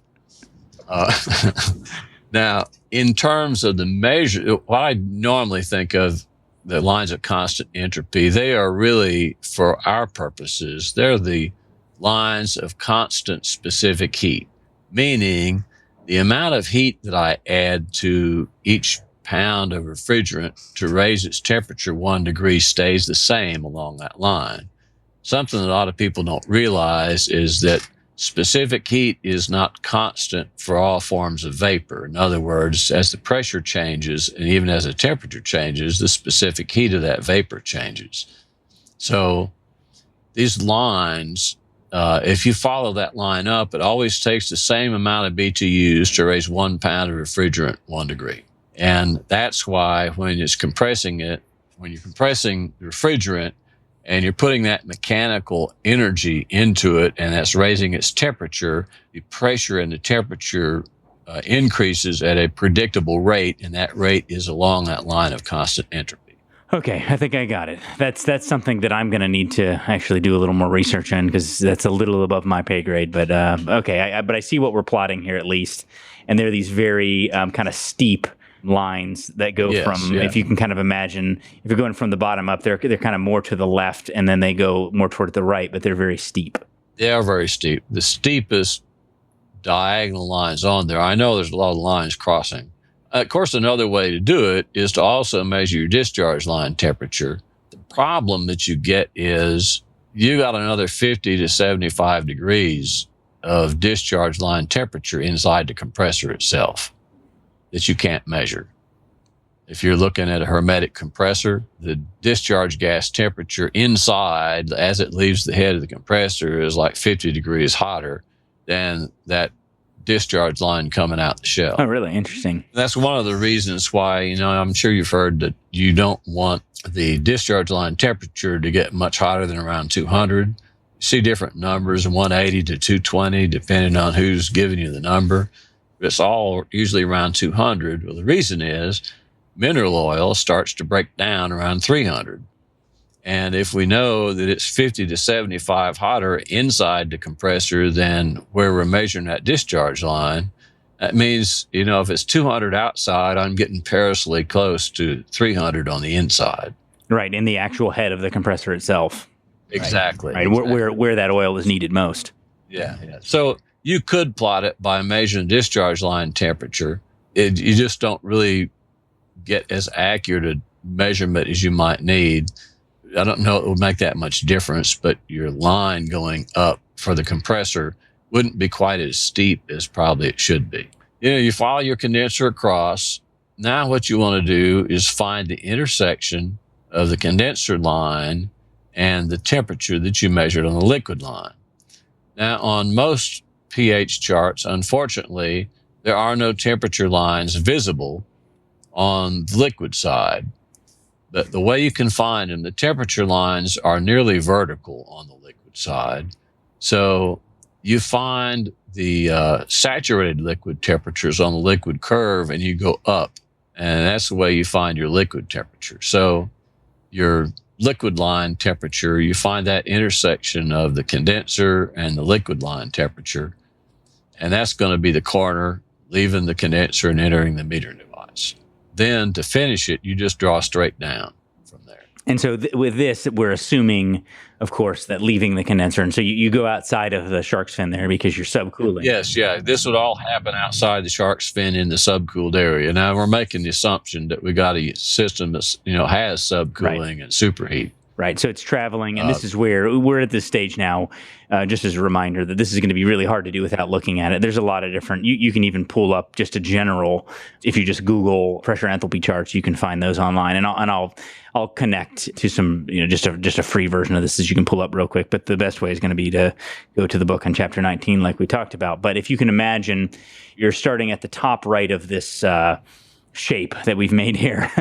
Speaker 4: Now, in terms of the measure, what I normally think of the lines of constant entropy, they are really, for our purposes, they're the lines of constant specific heat, meaning the amount of heat that I add to each pound of refrigerant to raise its temperature 1 degree stays the same along that line. Something that a lot of people don't realize is that specific heat is not constant for all forms of vapor. In other words, as the pressure changes and even as the temperature changes, the specific heat of that vapor changes. So these lines, if you follow that line up, it always takes the same amount of BTUs to raise 1 pound of refrigerant 1 degree. And that's why when you're compressing the refrigerant, and you're putting that mechanical energy into it, and that's raising its temperature, the pressure and the temperature increases at a predictable rate, and that rate is along that line of constant entropy.
Speaker 1: Okay, I think I got it. That's something that I'm going to need to actually do a little more research on, because that's a little above my pay grade. But okay, but I see what we're plotting here at least, and there are these very kind of steep lines that go if you can kind of imagine, if you're going from the bottom up, they're kind of more to the left, and then they go more toward the right, but they're very steep.
Speaker 4: They are very steep. The steepest diagonal lines on there, I know there's a lot of lines crossing. Of course, another way to do it is to also measure your discharge line temperature. The problem that you get is you got another 50 to 75 degrees of discharge line temperature inside the compressor itself that you can't measure. If you're looking at a hermetic compressor, the discharge gas temperature inside as it leaves the head of the compressor is like 50 degrees hotter than that discharge line coming out the shell.
Speaker 1: Oh, really? Interesting.
Speaker 4: That's one of the reasons why, I'm sure you've heard that you don't want the discharge line temperature to get much hotter than around 200. You see different numbers, 180 to 220, depending on who's giving you the number. But it's all usually around 200. Well, the reason is mineral oil starts to break down around 300. And if we know that it's 50 to 75 hotter inside the compressor than where we're measuring that discharge line, that means, if it's 200 outside, I'm getting perilously close to 300 on the inside.
Speaker 1: Right, in the actual head of the compressor itself.
Speaker 4: Exactly.
Speaker 1: Right,
Speaker 4: exactly.
Speaker 1: Where that oil is needed most.
Speaker 4: Yeah. So you could plot it by measuring discharge line temperature. You just don't really get as accurate a measurement as you might need. I don't know it would make that much difference, but your line going up for the compressor wouldn't be quite as steep as probably it should be. You follow your condenser across. Now what you want to do is find the intersection of the condenser line and the temperature that you measured on the liquid line. Now, on most pH charts, unfortunately, there are no temperature lines visible on the liquid side. But the way you can find them, the temperature lines are nearly vertical on the liquid side. So you find the saturated liquid temperatures on the liquid curve and you go up. And that's the way you find your liquid temperature. So your liquid line temperature, you find that intersection of the condenser and the liquid line temperature. And that's going to be the corner, leaving the condenser and entering the metering device. Then to finish it, you just draw straight down from there.
Speaker 1: And so with this, we're assuming, of course, that leaving the condenser. And so you go outside of the shark's fin there because you're subcooling.
Speaker 4: Yes, yeah. This would all happen outside the shark's fin in the subcooled area. Now, we're making the assumption that we got a system that, has subcooling and superheat.
Speaker 1: Right. So it's traveling. And this is where we're at this stage now, just as a reminder that this is going to be really hard to do without looking at it. There's a lot of different, you can even pull up just a general, if you just Google pressure enthalpy charts, you can find those online. And I'll connect to some, just a free version of this that you can pull up real quick. But the best way is going to be to go to the book on chapter 19, like we talked about. But if you can imagine, you're starting at the top right of this, shape that we've made here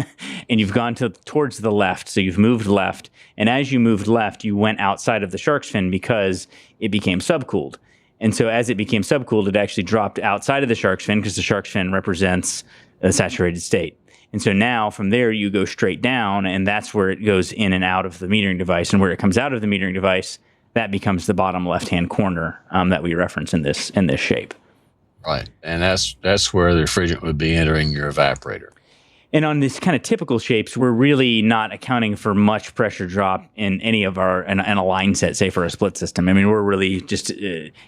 Speaker 1: and you've gone towards the left. So you've moved left. And as you moved left, you went outside of the shark's fin because it became subcooled. And so as it became subcooled, it actually dropped outside of the shark's fin because the shark's fin represents a saturated state. And so now from there, you go straight down and that's where it goes in and out of the metering device. And where it comes out of the metering device, that becomes the bottom left-hand corner that we reference in this shape.
Speaker 4: Right. And that's where the refrigerant would be entering your evaporator.
Speaker 1: And on these kind of typical shapes, we're really not accounting for much pressure drop in any of in a line set, say for a split system. I mean, we're really just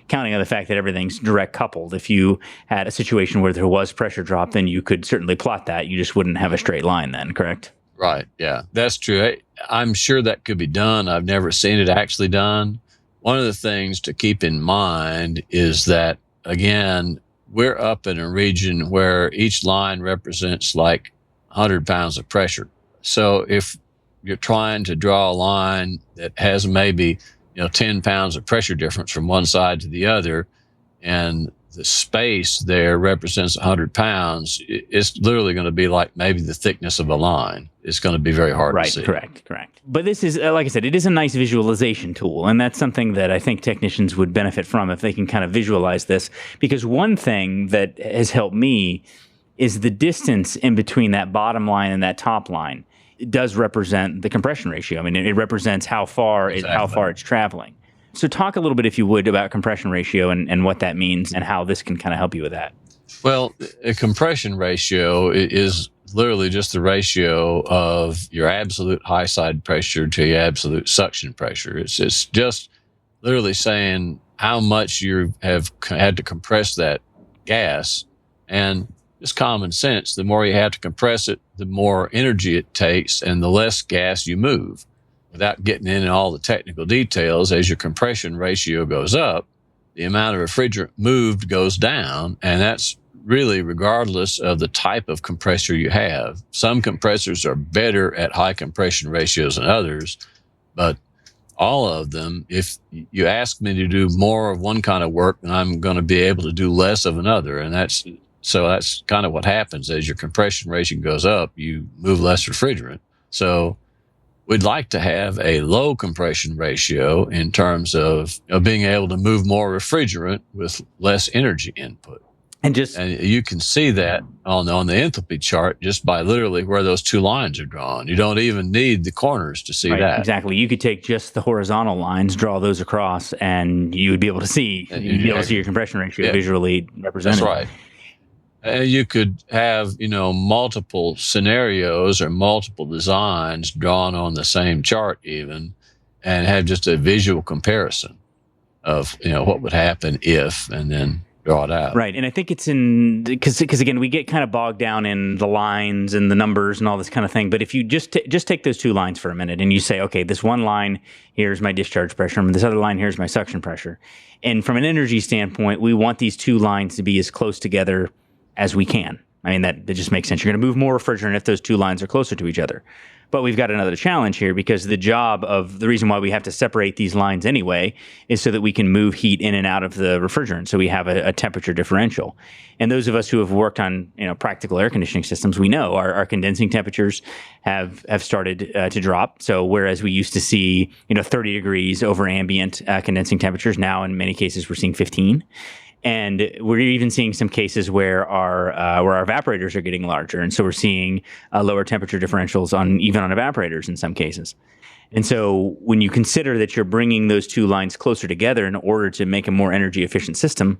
Speaker 1: counting on the fact that everything's direct coupled. If you had a situation where there was pressure drop, then you could certainly plot that. You just wouldn't have a straight line then, correct?
Speaker 4: Right. Yeah, that's true. I'm sure that could be done. I've never seen it actually done. One of the things to keep in mind is that, again, we're up in a region where each line represents like 100 pounds of pressure. So if you're trying to draw a line that has maybe 10 pounds of pressure difference from one side to the other, and the space there represents 100 pounds, it's literally going to be like maybe the thickness of a line. It's going to be very hard to see.
Speaker 1: Correct. But this is, like I said, it is a nice visualization tool, and that's something that I think technicians would benefit from if they can kind of visualize this. Because one thing that has helped me is the distance in between that bottom line and that top line. It does represent the compression ratio. I mean, it represents how far it's traveling. So talk a little bit, if you would, about compression ratio and what that means and how this can kind of help you with that.
Speaker 4: Well, a compression ratio is literally just the ratio of your absolute high side pressure to your absolute suction pressure. It's just literally saying how much you have had to compress that gas. And it's common sense. The more you have to compress it, the more energy it takes and the less gas you move. Without getting into all the technical details, as your compression ratio goes up, the amount of refrigerant moved goes down, and that's really regardless of the type of compressor you have. Some compressors are better at high compression ratios than others, but all of them, if you ask me to do more of one kind of work, then I'm going to be able to do less of another. And that's kind of what happens. As your compression ratio goes up, you move less refrigerant. So we'd like to have a low compression ratio in terms of being able to move more refrigerant with less energy input. And you can see that on the enthalpy chart just by literally where those two lines are drawn. You don't even need the corners to see that.
Speaker 1: Exactly. You could take just the horizontal lines, draw those across, and you would be able to see your compression ratio visually represented.
Speaker 4: That's right. And you could have, multiple scenarios or multiple designs drawn on the same chart even, and have just a visual comparison of, what would happen if, and then draw it out.
Speaker 1: Right. And I think it's because again, we get kind of bogged down in the lines and the numbers and all this kind of thing. But if you just take those two lines for a minute and you say, okay, this one line, here's my discharge pressure, and this other line, here's my suction pressure. And from an energy standpoint, we want these two lines to be as close together as we can. I mean, that just makes sense. You're going to move more refrigerant if those two lines are closer to each other. But we've got another challenge here, because the reason why we have to separate these lines anyway is so that we can move heat in and out of the refrigerant. So we have a temperature differential. And those of us who have worked on practical air conditioning systems, we know our condensing temperatures have started to drop. So whereas we used to see 30 degrees over ambient condensing temperatures, now in many cases we're seeing 15. And we're even seeing some cases where our evaporators are getting larger, and so we're seeing lower temperature differentials even on evaporators in some cases. And so when you consider that you're bringing those two lines closer together in order to make a more energy efficient system,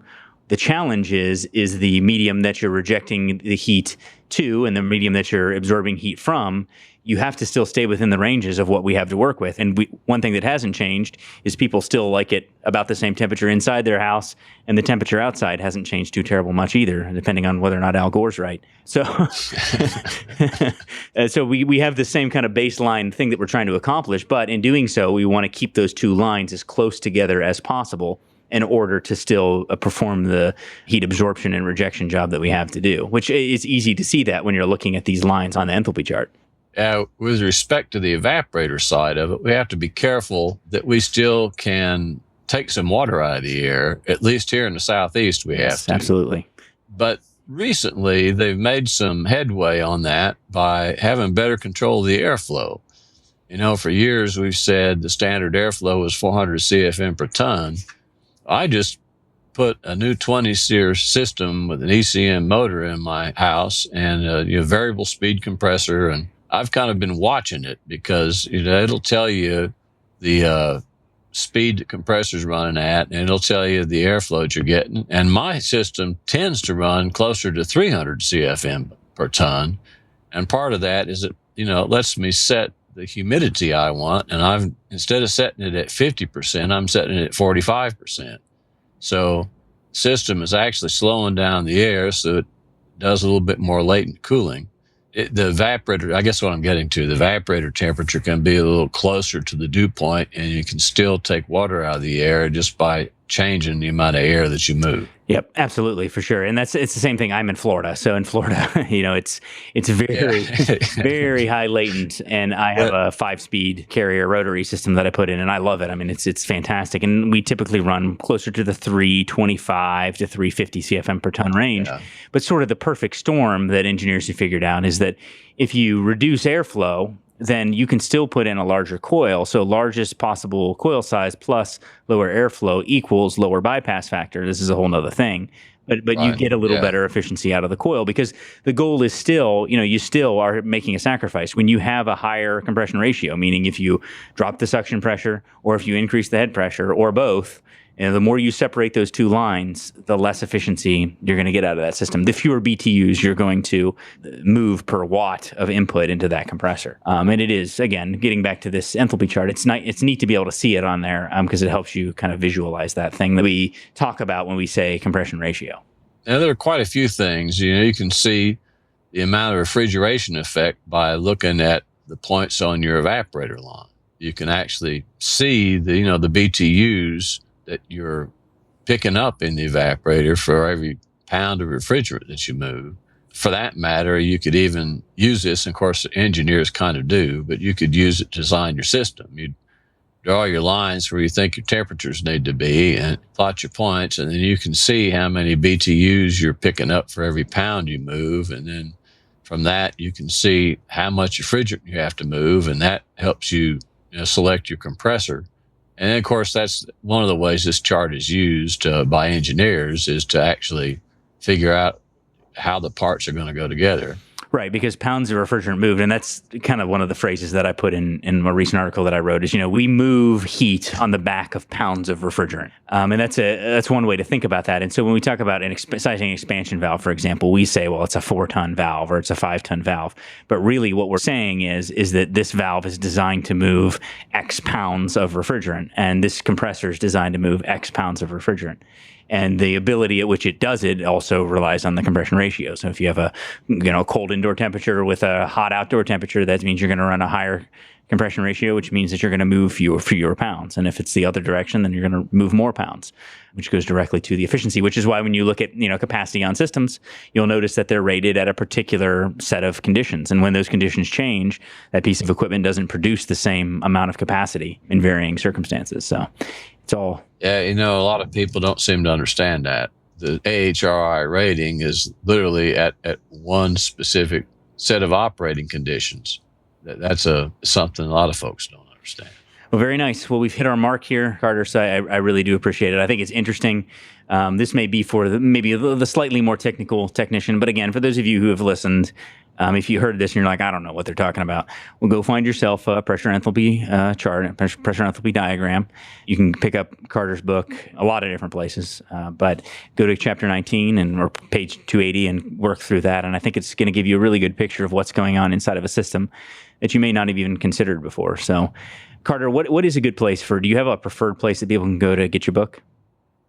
Speaker 1: the challenge is the medium that you're rejecting the heat to and the medium that you're absorbing heat from. You have to still stay within the ranges of what we have to work with. And one thing that hasn't changed is people still like it about the same temperature inside their house, and the temperature outside hasn't changed too terrible much either, depending on whether or not Al Gore's right. So, so we have the same kind of baseline thing that we're trying to accomplish, but in doing so, we want to keep those two lines as close together as possible in order to still perform the heat absorption and rejection job that we have to do, which is easy to see that when you're looking at these lines on the enthalpy chart.
Speaker 4: With respect to the evaporator side of it, we have to be careful that we still can take some water out of the air. At least here in the Southeast, we have to.
Speaker 1: Absolutely.
Speaker 4: But recently, they've made some headway on that by having better control of the airflow. For years, we've said the standard airflow was 400 CFM per ton. I just put a new 20-SEER system with an ECM motor in my house and a variable speed compressor, and I've kind of been watching it because it'll tell you the speed the compressor's running at, and it'll tell you the airflow that you're getting. And my system tends to run closer to 300 CFM per ton, and part of that is it lets me set the humidity I want, and instead of setting it at 50%, I'm setting it at 45%. So the system is actually slowing down the air, so it does a little bit more latent cooling. The evaporator, I guess what I'm getting to, the evaporator temperature can be a little closer to the dew point, and you can still take water out of the air just by changing the amount of air that you move.
Speaker 1: Yep, absolutely, for sure. And it's the same thing. I'm in Florida. So in Florida, it's very, very high latent. And I have a 5-speed carrier rotary system that I put in, and I love it. I mean, it's fantastic. And we typically run closer to the 325 to 350 CFM per ton range. Yeah. But sort of the perfect storm that engineers have figured out is that if you reduce airflow, then you can still put in a larger coil. So largest possible coil size plus lower airflow equals lower bypass factor. This is a whole nother thing. But right. You get a little better efficiency out of the coil, because the goal is still, you still are making a sacrifice. When you have a higher compression ratio, meaning if you drop the suction pressure or if you increase the head pressure or both, the more you separate those two lines, the less efficiency you're going to get out of that system. The fewer BTUs you're going to move per watt of input into that compressor. And it is, again, getting back to this enthalpy chart, it's neat to be able to see it on there because it helps you kind of visualize that thing that we talk about when we say compression ratio.
Speaker 4: Now, there are quite a few things. You can see the amount of refrigeration effect by looking at the points on your evaporator line. You can actually see the BTUs that you're picking up in the evaporator for every pound of refrigerant that you move. For that matter, you could even use this, and of course engineers kind of do, but you could use it to design your system. You'd draw your lines where you think your temperatures need to be and plot your points. And then you can see how many BTUs you're picking up for every pound you move. And then from that, you can see how much refrigerant you have to move. And that helps you, select your compressor. And then, of course, that's one of the ways this chart is used by engineers, is to actually figure out how the parts are going to go together.
Speaker 1: Right, because pounds of refrigerant moved, and that's kind of one of the phrases that I put in a recent article that I wrote is, we move heat on the back of pounds of refrigerant. And that's one way to think about that. And so when we talk about an sizing expansion valve, for example, we say, well, it's a 4-ton valve or it's a 5-ton valve. But really what we're saying is that this valve is designed to move X pounds of refrigerant, and this compressor is designed to move X pounds of refrigerant. And the ability at which it does it also relies on the compression ratio. So if you have a cold indoor temperature with a hot outdoor temperature, that means you're going to run a higher compression ratio, which means that you're going to move fewer pounds. And if it's the other direction, then you're going to move more pounds, which goes directly to the efficiency, which is why when you look at capacity on systems, you'll notice that they're rated at a particular set of conditions. And when those conditions change, that piece of equipment doesn't produce the same amount of capacity in varying circumstances. So it's all...
Speaker 4: Yeah, a lot of people don't seem to understand that. The AHRI rating is literally at one specific set of operating conditions. That's something a lot of folks don't understand.
Speaker 1: Well, very nice. Well, we've hit our mark here, Carter, so I really do appreciate it. I think it's interesting. This may be for maybe the slightly more technical technician, but again, for those of you who have listened, if you heard this and you're like, I don't know what they're talking about, well, go find yourself a pressure enthalpy chart, a pressure enthalpy diagram. You can pick up Carter's book a lot of different places, but go to chapter 19 or page 280 and work through that. And I think it's going to give you a really good picture of what's going on inside of a system that you may not have even considered before. So, Carter, what is a good place do you have a preferred place that people can go to get your book?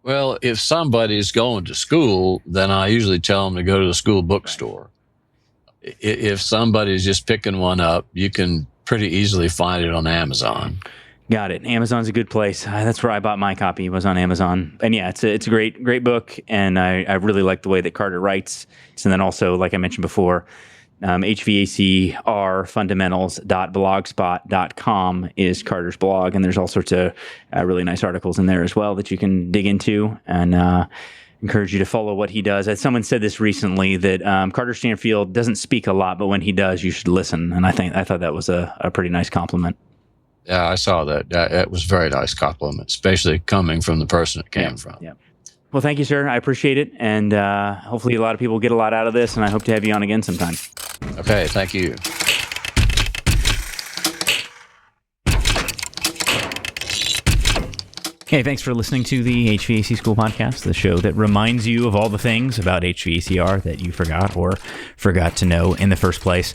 Speaker 4: Well, if somebody's going to school, then I usually tell them to go to the school bookstore. If somebody's just picking one up, you can pretty easily find it on Amazon.
Speaker 1: Got it. Amazon's a good place. That's where I bought my copy, was on Amazon. And yeah, it's a great book, and I really like the way that Carter writes. And then also, like I mentioned before, HVACR Fundamentals.blogspot.com is Carter's blog, and there's all sorts of really nice articles in there as well that you can dig into, and encourage you to follow what he does. As someone said this recently, that Carter Stanfield doesn't speak a lot, but when he does, you should listen. And I thought that was a pretty nice compliment.
Speaker 4: Yeah, I saw that. That was a very nice compliment, especially coming from the person it came from.
Speaker 1: Yeah. Well, thank you, sir. I appreciate it. And hopefully a lot of people get a lot out of this, and I hope to have you on again sometime.
Speaker 4: Okay, thank you.
Speaker 1: Hey, thanks for listening to the HVAC School podcast, the show that reminds you of all the things about HVACR that you forgot or forgot to know in the first place.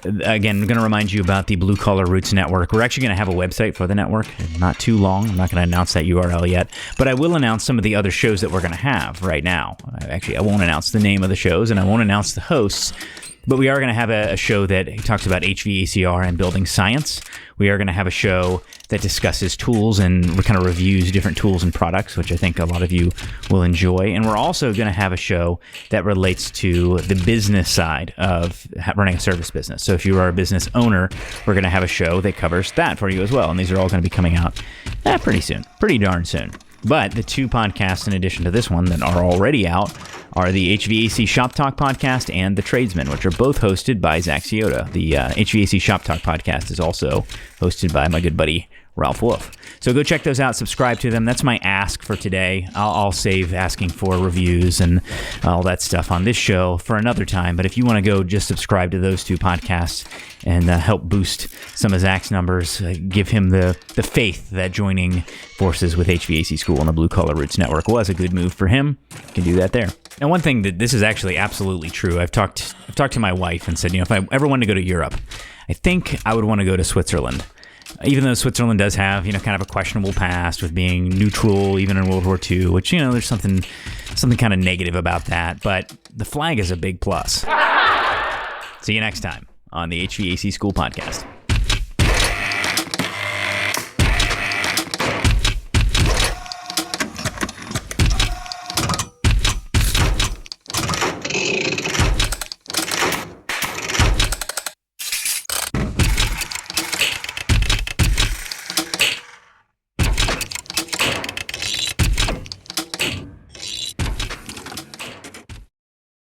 Speaker 1: Again, I'm going to remind you about the Blue Collar Roots Network. We're actually going to have a website for the network. Not too long. I'm not going to announce that URL yet, but I will announce some of the other shows that we're going to have right now. Actually, I won't announce the name of the shows, and I won't announce the hosts. But we are going to have a show that talks about HVACR and building science. We are going to have a show that discusses tools and kind of reviews different tools and products, which I think a lot of you will enjoy. And we're also going to have a show that relates to the business side of running a service business. So if you are a business owner, we're going to have a show that covers that for you as well. And these are all going to be coming out pretty soon, pretty darn soon. But the two podcasts in addition to this one that are already out are the HVAC Shop Talk podcast and The Tradesman, which are both hosted by Zach Ciota. The HVAC Shop Talk podcast is also hosted by my good buddy Ralph Wolf. So go check those out, subscribe to them. That's my ask for today. I'll save asking for reviews and all that stuff on this show for another time. But if you want to go just subscribe to those two podcasts and help boost some of Zach's numbers, give him the faith that joining forces with HVAC School and the Blue Collar Roots Network was a good move for him, you can do that there. Now, one thing that this is actually absolutely true. I've talked to my wife and said, if I ever wanted to go to Europe, I think I would want to go to Switzerland. Even though Switzerland does have, kind of a questionable past with being neutral, even in World War II, which, there's something kind of negative about that. But the flag is a big plus. See you next time on the HVAC School podcast.